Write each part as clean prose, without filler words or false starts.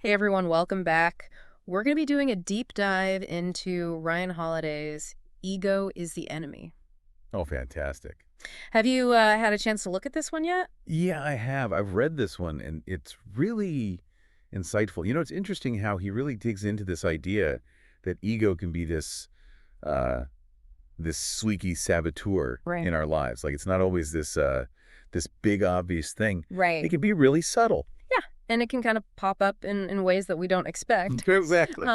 Hey everyone, welcome back. We're going to be doing a deep dive into Ryan Holiday's Ego is the Enemy. Oh, fantastic. Have you had a chance to look at this one yet? Yeah, I have. I've read this one, and it's really insightful. It's interesting how he really digs into this idea that ego can be uh, this sleeky saboteur Right. in our lives. Like, it's not always this big, obvious thing. Right. It can be really subtle. Yeah, and it can kind of pop up in ways that we don't expect. Exactly.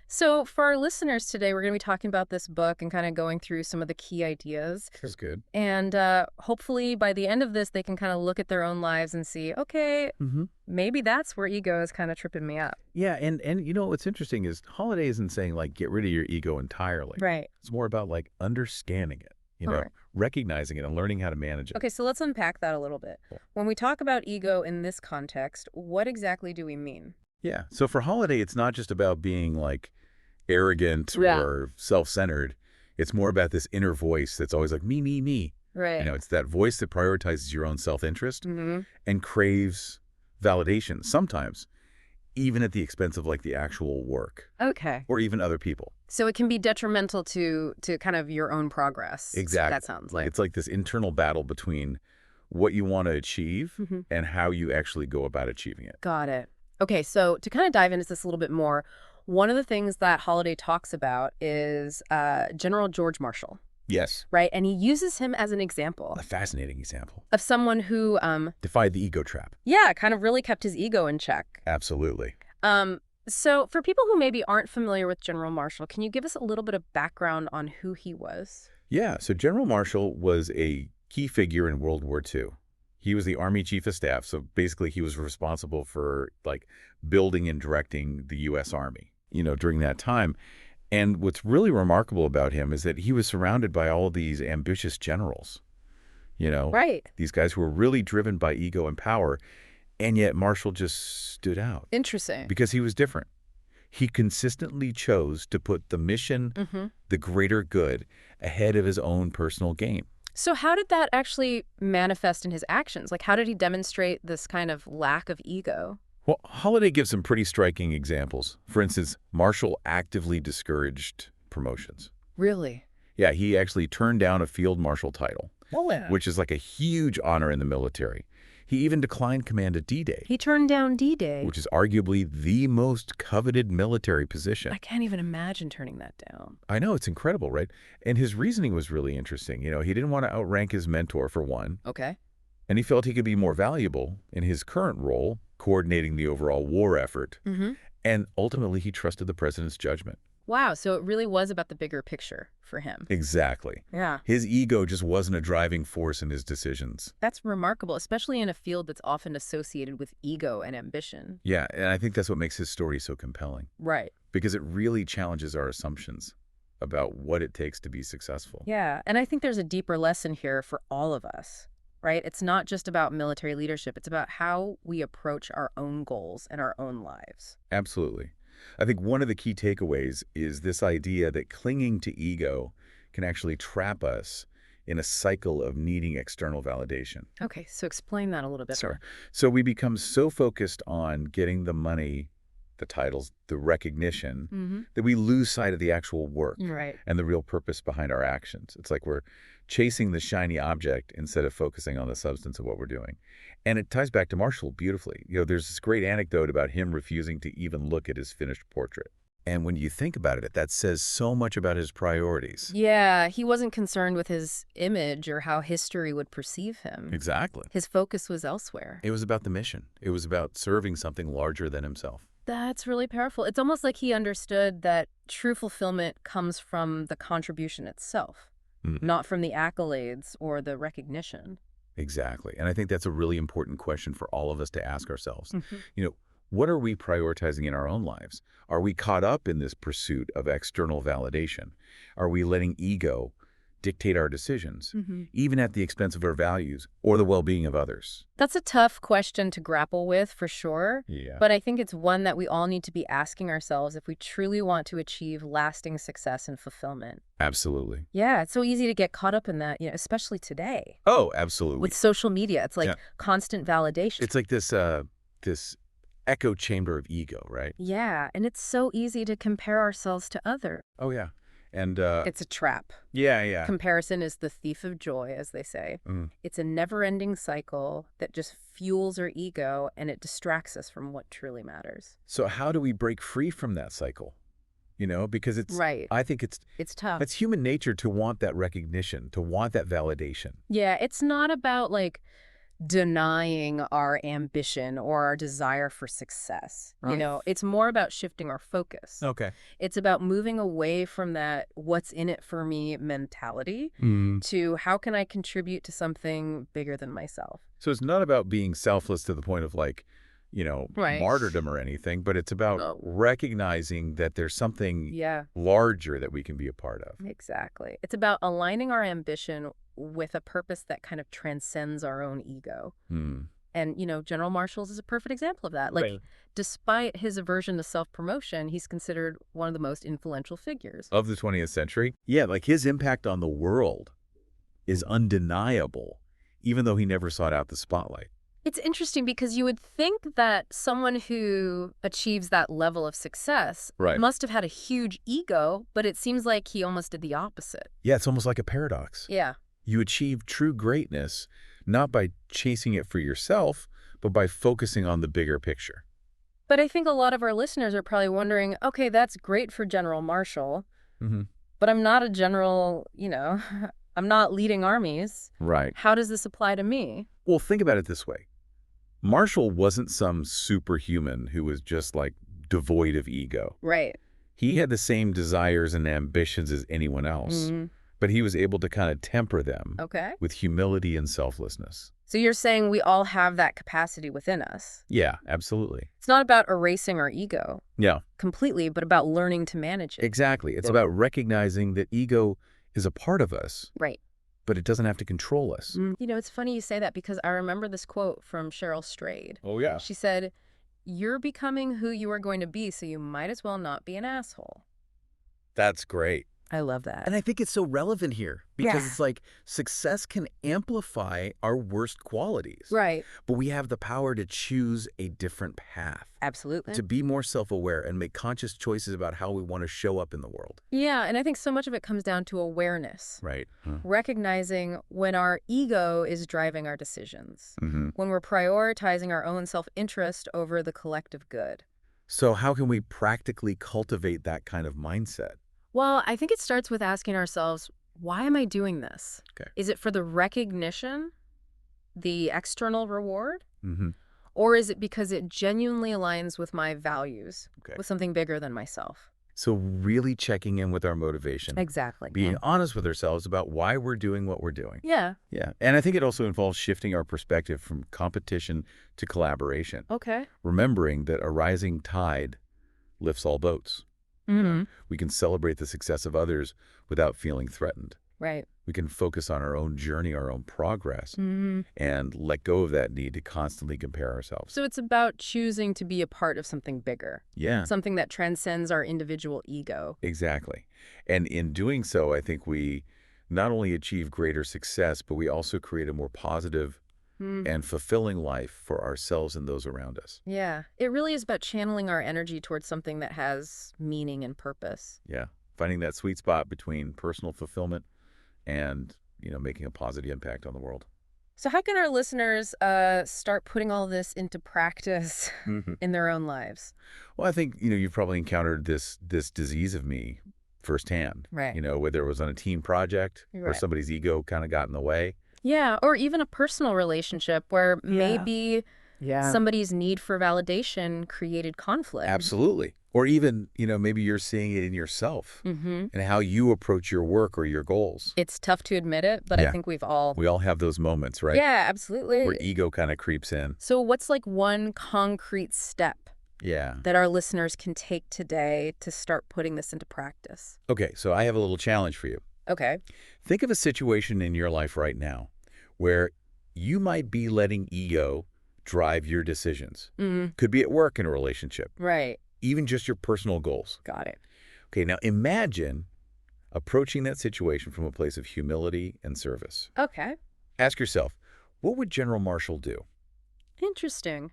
So for our listeners today, we're going to be talking about this book and kind of going through some of the key ideas. That's good. And hopefully by the end of this, they can kind of look at their own lives and see, okay, Mm-hmm. maybe that's where ego is kind of tripping me up. Yeah, and what's interesting is Holiday isn't saying, like, get rid of your ego entirely. Right. It's more about, like, understanding it, All right. recognizing it and learning how to manage it. Okay, so let's unpack that a little bit. Cool. When we talk about ego in this context, what exactly do we mean? Yeah. So for Holiday, it's not just about being like arrogant Yeah. or self-centered. It's more about this inner voice that's always like, me, me, me. Right. It's that voice that prioritizes your own self-interest Mm-hmm. and craves validation, sometimes even at the expense of like the actual work Okay. or even other people. So it can be detrimental to kind of your own progress. Exactly. That sounds like. It's like this internal battle between what you want to achieve Mhm. and how you actually go about achieving it. Got it. Okay, so to kind of dive into this a little bit more, one of the things that Holiday talks about is General George Marshall, Yes. right? And he uses him as an example A fascinating example. of someone who, Defied the ego trap. yeah, kind of really kept his ego in check. Absolutely. So for people who maybe aren't familiar with General Marshall, can you give us a little bit of background on who he was? Yeah, so General Marshall was a key figure in World War II. He was the Army Chief of Staff, so basically he was responsible for like building and directing the U.S. Army, during that time. And what's really remarkable about him is that he was surrounded by all of these ambitious generals, Right. these guys who were really driven by ego and power, and yet Marshall just stood out Interesting. because he was different. He consistently chose to put the mission, Mm-hmm. the greater good, ahead of his own personal gain. So how did that actually manifest in his actions? Like, how did he demonstrate this kind of lack of ego? Well, Holiday gives some pretty striking examples. For instance, Marshall actively discouraged promotions. Really? Yeah, he actually turned down a field marshal title, Oh, yeah. which is like a huge honor in the military. He even declined command at D-Day, He turned down D-Day. which is arguably the most coveted military position. I can't even imagine turning that down. I know, it's incredible, right? And his reasoning was really interesting. He didn't want to outrank his mentor, for one, Okay. and he felt he could be more valuable in his current role, coordinating the overall war effort. Mm-hmm. And ultimately, he trusted the president's judgment. Wow, so it really was about the bigger picture for him. Exactly. Yeah. His ego just wasn't a driving force in his decisions. That's remarkable, especially in a field that's often associated with ego and ambition. Yeah, and I think that's what makes his story so compelling, Right. because it really challenges our assumptions about what it takes to be successful. Yeah, and I think there's a deeper lesson here for all of us, right? It's not just about military leadership. It's about how we approach our own goals and our own lives. Absolutely. I think one of the key takeaways is this idea that clinging to ego can actually trap us in a cycle of needing external validation. Okay, so explain that a little bit. Sure. So we become so focused on getting the money, the titles, the recognition, Mm-hmm. that we lose sight of the actual work Right. and the real purpose behind our actions. It's like we're chasing the shiny object instead of focusing on the substance of what we're doing. And it ties back to Marshall beautifully. There's this great anecdote about him refusing to even look at his finished portrait. And when you think about it, that says so much about his priorities. Yeah, he wasn't concerned with his image or how history would perceive him. Exactly. His focus was elsewhere. It was about the mission. It was about serving something larger than himself. That's really powerful. It's almost like he understood that true fulfillment comes from the contribution itself, not from the accolades or the recognition. Exactly. And I think that's a really important question for all of us to ask ourselves. Mm-hmm. What are we prioritizing in our own lives? Are we caught up in this pursuit of external validation? Are we letting ego dictate our decisions, Mm-hmm. even at the expense of our values or the well-being of others? That's a tough question to grapple with, for sure. Yeah. But I think it's one that we all need to be asking ourselves if we truly want to achieve lasting success and fulfillment. Absolutely. Yeah, it's so easy to get caught up in that, especially today. Oh, absolutely. With social media, it's like Yeah. constant validation. It's like this echo chamber of ego, right? Yeah, and it's so easy to compare ourselves to others. Oh, yeah. And, It's a trap. yeah, yeah. Comparison is the thief of joy, as they say. Mm. It's a never-ending cycle that just fuels our ego, and it distracts us from what truly matters. So how do we break free from that cycle? Because Right. I think It's tough. it's human nature to want that recognition, to want that validation. Yeah, it's not about, like, denying our ambition or our desire for success. Right. It's more about shifting our focus. Okay. It's about moving away from that what's in it for me mentality to how can I contribute to something bigger than myself. So it's not about being selfless to the point of Right. martyrdom or anything, but it's about Oh. recognizing that there's something Yeah, larger that we can be a part of. exactly. It's about aligning our ambition with a purpose that kind of transcends our own ego. Hmm. And, General Marshall's is a perfect example of that. Like, Right. despite his aversion to self-promotion, he's considered one of the most influential figures. Of the 20th century? Yeah, like his impact on the world is undeniable, even though he never sought out the spotlight. It's interesting because you would think that someone who achieves that level of success Right. must have had a huge ego, but it seems like he almost did the opposite. Yeah, it's almost like a paradox. Yeah. You achieve true greatness not by chasing it for yourself, but by focusing on the bigger picture. But I think a lot of our listeners are probably wondering, okay, that's great for General Marshall, Mm-hmm. but I'm not a general, I'm not leading armies. Right. How does this apply to me? Well, think about it this way. Marshall wasn't some superhuman who was just devoid of ego. Right. He had the same desires and ambitions as anyone else, but he was able to kind of temper them Okay. with humility and selflessness. So you're saying we all have that capacity within us. Yeah, absolutely. It's not about erasing our ego Yeah, completely, but about learning to manage it. exactly. It's about recognizing that ego is a part of us, Right. but it doesn't have to control us. It's funny you say that because I remember this quote from Cheryl Strayed. Oh, yeah. She said, "You're becoming who you are going to be, so you might as well not be an asshole." That's great. I love that. And I think it's so relevant here because Yeah. it's like success can amplify our worst qualities. Right. But we have the power to choose a different path, Absolutely. to be more self-aware and make conscious choices about how we want to show up in the world. Yeah, and I think so much of it comes down to awareness. Right. Recognizing when our ego is driving our decisions, Mm-hmm. when we're prioritizing our own self-interest over the collective good. So how can we practically cultivate that kind of mindset? Well, I think it starts with asking ourselves, why am I doing this? Okay. Is it for the recognition, the external reward? Mm-hmm. Or is it because it genuinely aligns with my values, Okay. with something bigger than myself? So really checking in with our motivation, Exactly. being honest with ourselves about why we're doing what we're doing. Yeah. Yeah. And I think it also involves shifting our perspective from competition to collaboration, Okay. remembering that a rising tide lifts all boats. Mm-hmm. We can celebrate the success of others without feeling threatened. Right. We can focus on our own journey, our own progress, Mm-hmm. and let go of that need to constantly compare ourselves. So it's about choosing to be a part of something bigger, Yeah, something that transcends our individual ego. exactly. And in doing so, I think we not only achieve greater success, but we also create a more positive and fulfilling life for ourselves and those around us. Yeah. It really is about channeling our energy towards something that has meaning and purpose. Yeah, finding that sweet spot between personal fulfillment and, making a positive impact on the world. So how can our listeners start putting all this into practice in their own lives? Well, I think, you've probably encountered this disease of me firsthand. Right. Whether it was on a team project or Right. somebody's ego kind of got in the way. Yeah, or even a personal relationship where maybe Yeah. somebody's need for validation created conflict. Absolutely. Or even, maybe you're seeing it in yourself Mm-hmm. and how you approach your work or your goals. It's tough to admit it, but I Yeah. think we've all... We all have those moments, right? Yeah, absolutely. Where ego kind of creeps in. So what's one concrete step Yeah. that our listeners can take today to start putting this into practice? Okay, so I have a little challenge for you. Okay. Think of a situation in your life right now where you might be letting ego drive your decisions. Mm, Could be at work, in a relationship, right. even just your personal goals. Got it. Okay, now imagine approaching that situation from a place of humility and service. Okay. Ask yourself, what would General Marshall do? Interesting.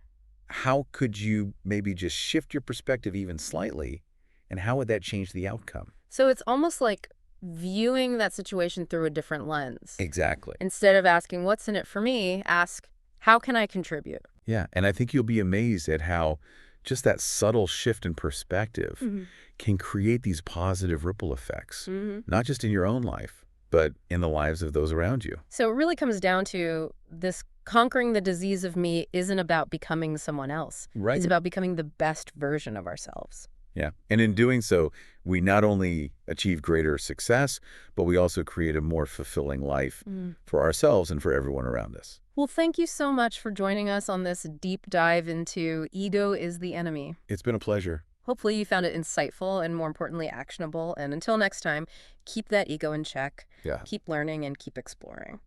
how could you maybe just shift your perspective even slightly, and how would that change the outcome? So it's almost like viewing that situation through a different lens. Exactly. Instead of asking, what's in it for me, ask, how can I contribute? Yeah, and I think you'll be amazed at how just that subtle shift in perspective can create these positive ripple effects, not just in your own life, but in the lives of those around you. So it really comes down to this conquering the disease of me isn't about becoming someone else. Right. It's about becoming the best version of ourselves. Yeah, and in doing so, we not only achieve greater success, but we also create a more fulfilling life for ourselves and for everyone around us. Well, thank you so much for joining us on this deep dive into Ego is the Enemy. It's been a pleasure. Hopefully you found it insightful and, more importantly, actionable. And until next time, keep that ego in check. Yeah. Keep learning and keep exploring.